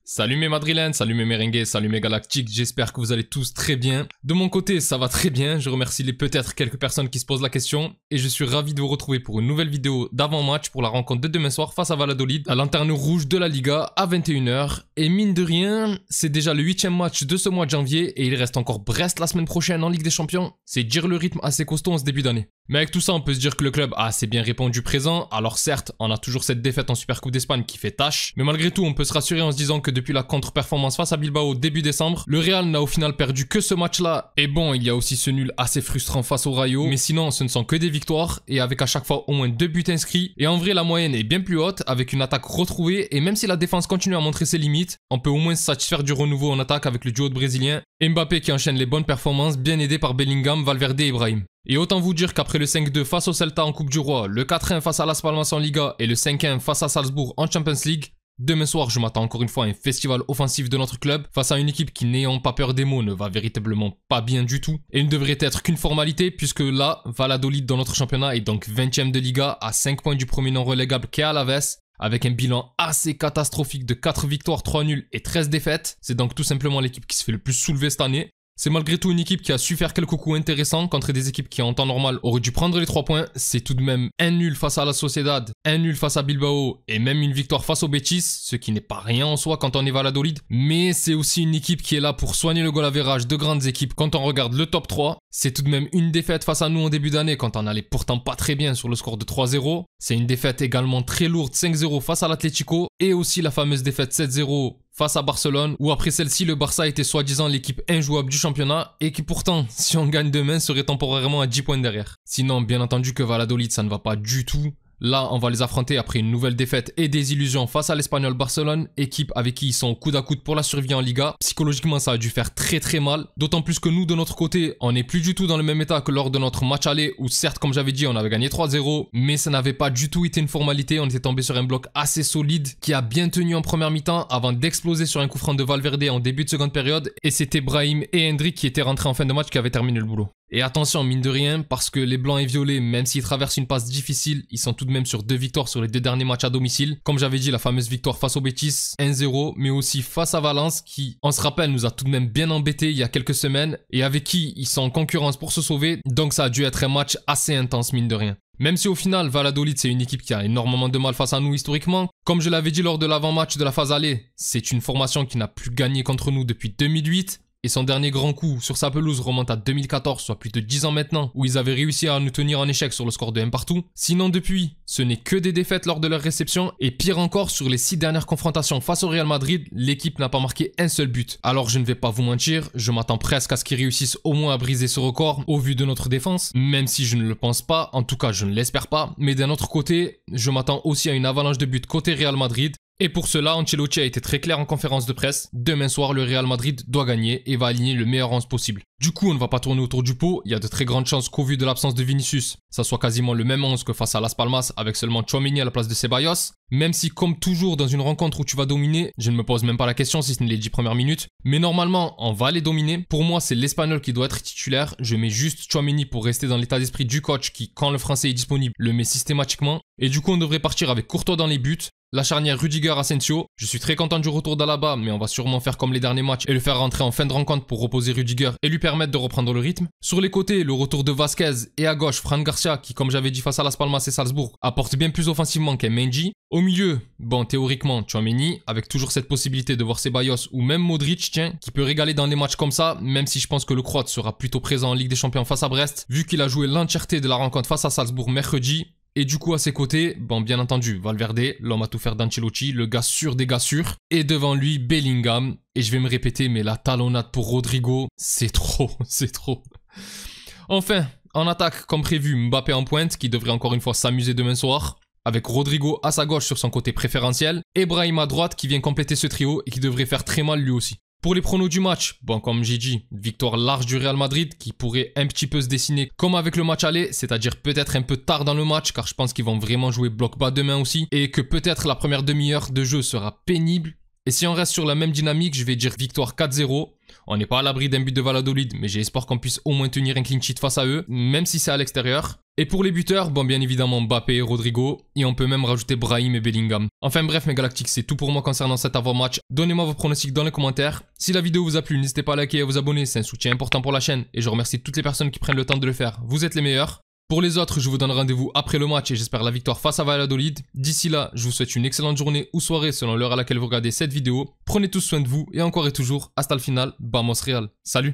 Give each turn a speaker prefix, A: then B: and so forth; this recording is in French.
A: Salut mes Madrilènes, salut mes Merengues, salut mes Galactiques, j'espère que vous allez tous très bien. De mon côté, ça va très bien, je remercie peut-être quelques personnes qui se posent la question et je suis ravi de vous retrouver pour une nouvelle vidéo d'avant-match pour la rencontre de demain soir face à Valladolid, à lanterne rouge de la Liga à 21 h. Et mine de rien, c'est déjà le 8e match de ce mois de janvier et il reste encore Brest la semaine prochaine en Ligue des Champions. C'est dire le rythme assez costaud en ce début d'année. Mais avec tout ça, on peut se dire que le club a assez bien répondu présent. Alors certes, on a toujours cette défaite en Supercoupe d'Espagne qui fait tâche. Mais malgré tout, on peut se rassurer en se disant que depuis la contre-performance face à Bilbao début décembre, le Real n'a au final perdu que ce match-là. Et bon, il y a aussi ce nul assez frustrant face au Rayo. Mais sinon, ce ne sont que des victoires et avec à chaque fois au moins 2 buts inscrits. Et en vrai, la moyenne est bien plus haute avec une attaque retrouvée. Et même si la défense continue à montrer ses limites, on peut au moins se satisfaire du renouveau en attaque avec le duo de Brésiliens. Mbappé qui enchaîne les bonnes performances, bien aidé par Bellingham, Valverde et Brahim. Et autant vous dire qu'après le 5-2 face au Celta en Coupe du Roi, le 4-1 face à Las Palmas en Liga et le 5-1 face à Salzbourg en Champions League, demain soir je m'attends encore une fois à un festival offensif de notre club face à une équipe qui, n'ayant pas peur des mots, ne va véritablement pas bien du tout et ne devrait être qu'une formalité puisque là, Valladolid dans notre championnat est donc 20e de Liga à 5 points du premier non relégable qu'est Alaves. Avec un bilan assez catastrophique de 4 victoires, 3 nuls et 13 défaites. C'est donc tout simplement l'équipe qui se fait le plus soulever cette année. C'est malgré tout une équipe qui a su faire quelques coups intéressants contre des équipes qui en temps normal auraient dû prendre les 3 points. C'est tout de même un nul face à la Sociedad, un nul face à Bilbao et même une victoire face au Betis, ce qui n'est pas rien en soi quand on est Valladolid. Mais c'est aussi une équipe qui est là pour soigner le goal average de grandes équipes quand on regarde le top 3. C'est tout de même une défaite face à nous en début d'année quand on allait pourtant pas très bien sur le score de 3-0. C'est une défaite également très lourde 5-0 face à l'Atlético et aussi la fameuse défaite 7-0 face à Barcelone, où après celle-ci, le Barça était soi-disant l'équipe injouable du championnat et qui pourtant, si on gagne demain, serait temporairement à 10 points derrière. Sinon, bien entendu que Valladolid, ça ne va pas du tout. Là, on va les affronter après une nouvelle défaite et des illusions face à l'Espagnol Barcelone, équipe avec qui ils sont coude à coude pour la survie en Liga. Psychologiquement, ça a dû faire très mal, d'autant plus que nous, de notre côté, on n'est plus du tout dans le même état que lors de notre match aller, où certes, comme j'avais dit, on avait gagné 3-0, mais ça n'avait pas du tout été une formalité, on était tombé sur un bloc assez solide, qui a bien tenu en première mi-temps, avant d'exploser sur un coup franc de Valverde en début de seconde période, et c'était Brahim et Hendrik qui étaient rentrés en fin de match qui avaient terminé le boulot. Et attention, mine de rien, parce que les blancs et violets, même s'ils traversent une passe difficile, ils sont tout de même sur 2 victoires sur les 2 derniers matchs à domicile. Comme j'avais dit, la fameuse victoire face au Betis, 1-0, mais aussi face à Valence, qui, on se rappelle, nous a tout de même bien embêtés il y a quelques semaines, et avec qui ils sont en concurrence pour se sauver, donc ça a dû être un match assez intense, mine de rien. Même si au final, Valladolid, c'est une équipe qui a énormément de mal face à nous historiquement, comme je l'avais dit lors de l'avant-match de la phase aller, c'est une formation qui n'a plus gagné contre nous depuis 2008, et son dernier grand coup sur sa pelouse remonte à 2014, soit plus de 10 ans maintenant, où ils avaient réussi à nous tenir en échec sur le score de 1 partout. Sinon depuis, ce n'est que des défaites lors de leur réception, et pire encore, sur les 6 dernières confrontations face au Real Madrid, l'équipe n'a pas marqué un seul but. Alors je ne vais pas vous mentir, je m'attends presque à ce qu'ils réussissent au moins à briser ce record, au vu de notre défense, même si je ne le pense pas, en tout cas je ne l'espère pas, mais d'un autre côté, je m'attends aussi à une avalanche de buts côté Real Madrid. Et pour cela, Ancelotti a été très clair en conférence de presse. Demain soir, le Real Madrid doit gagner et va aligner le meilleur 11 possible. Du coup, on ne va pas tourner autour du pot. Il y a de très grandes chances qu'au vu de l'absence de Vinicius, ça soit quasiment le même 11 que face à Las Palmas avec seulement Tchouaméni à la place de Ceballos. Même si, comme toujours dans une rencontre où tu vas dominer, je ne me pose même pas la question si ce n'est les 10 premières minutes. Mais normalement, on va les dominer. Pour moi, c'est l'Espagnol qui doit être titulaire. Je mets juste Tchouaméni pour rester dans l'état d'esprit du coach qui, quand le français est disponible, le met systématiquement. Et du coup, on devrait partir avec Courtois dans les buts. La charnière Rudiger-Asensio, je suis très content du retour d'Alaba, mais on va sûrement faire comme les derniers matchs et le faire rentrer en fin de rencontre pour reposer Rudiger et lui permettre de reprendre le rythme. Sur les côtés, le retour de Vasquez et à gauche, Fran Garcia, qui comme j'avais dit face à Las Palmas et Salzbourg, apporte bien plus offensivement qu'un Mendy. Au milieu, bon théoriquement, Tchouaméni, avec toujours cette possibilité de voir Ceballos ou même Modric, tiens, qui peut régaler dans des matchs comme ça, même si je pense que le Croate sera plutôt présent en Ligue des Champions face à Brest, vu qu'il a joué l'entièreté de la rencontre face à Salzbourg mercredi. Et du coup, à ses côtés, bon, bien entendu, Valverde, l'homme à tout faire d'Ancelotti, le gars sûr des gars sûrs. Et devant lui, Bellingham. Et je vais me répéter, mais la talonnade pour Rodrigo, c'est trop, c'est trop. Enfin, en attaque, comme prévu, Mbappé en pointe, qui devrait encore une fois s'amuser demain soir. Avec Rodrigo à sa gauche sur son côté préférentiel. Et Brahim à droite, qui vient compléter ce trio et qui devrait faire très mal lui aussi. Pour les pronos du match, bon comme j'ai dit, victoire large du Real Madrid qui pourrait un petit peu se dessiner comme avec le match aller, c'est-à-dire peut-être un peu tard dans le match car je pense qu'ils vont vraiment jouer bloc bas demain aussi et que peut-être la première demi-heure de jeu sera pénible. Et si on reste sur la même dynamique, je vais dire victoire 4-0. On n'est pas à l'abri d'un but de Valladolid, mais j'ai espoir qu'on puisse au moins tenir un clean sheet face à eux, même si c'est à l'extérieur. Et pour les buteurs, bon bien évidemment Mbappé et Rodrigo, et on peut même rajouter Brahim et Bellingham. Enfin bref mes Galactiques, c'est tout pour moi concernant cet avant-match. Donnez-moi vos pronostics dans les commentaires. Si la vidéo vous a plu, n'hésitez pas à liker et à vous abonner, c'est un soutien important pour la chaîne, et je remercie toutes les personnes qui prennent le temps de le faire. Vous êtes les meilleurs. Pour les autres, je vous donne rendez-vous après le match et j'espère la victoire face à Valladolid. D'ici là, je vous souhaite une excellente journée ou soirée selon l'heure à laquelle vous regardez cette vidéo. Prenez tous soin de vous et encore et toujours, hasta le final, vamos Real. Salut!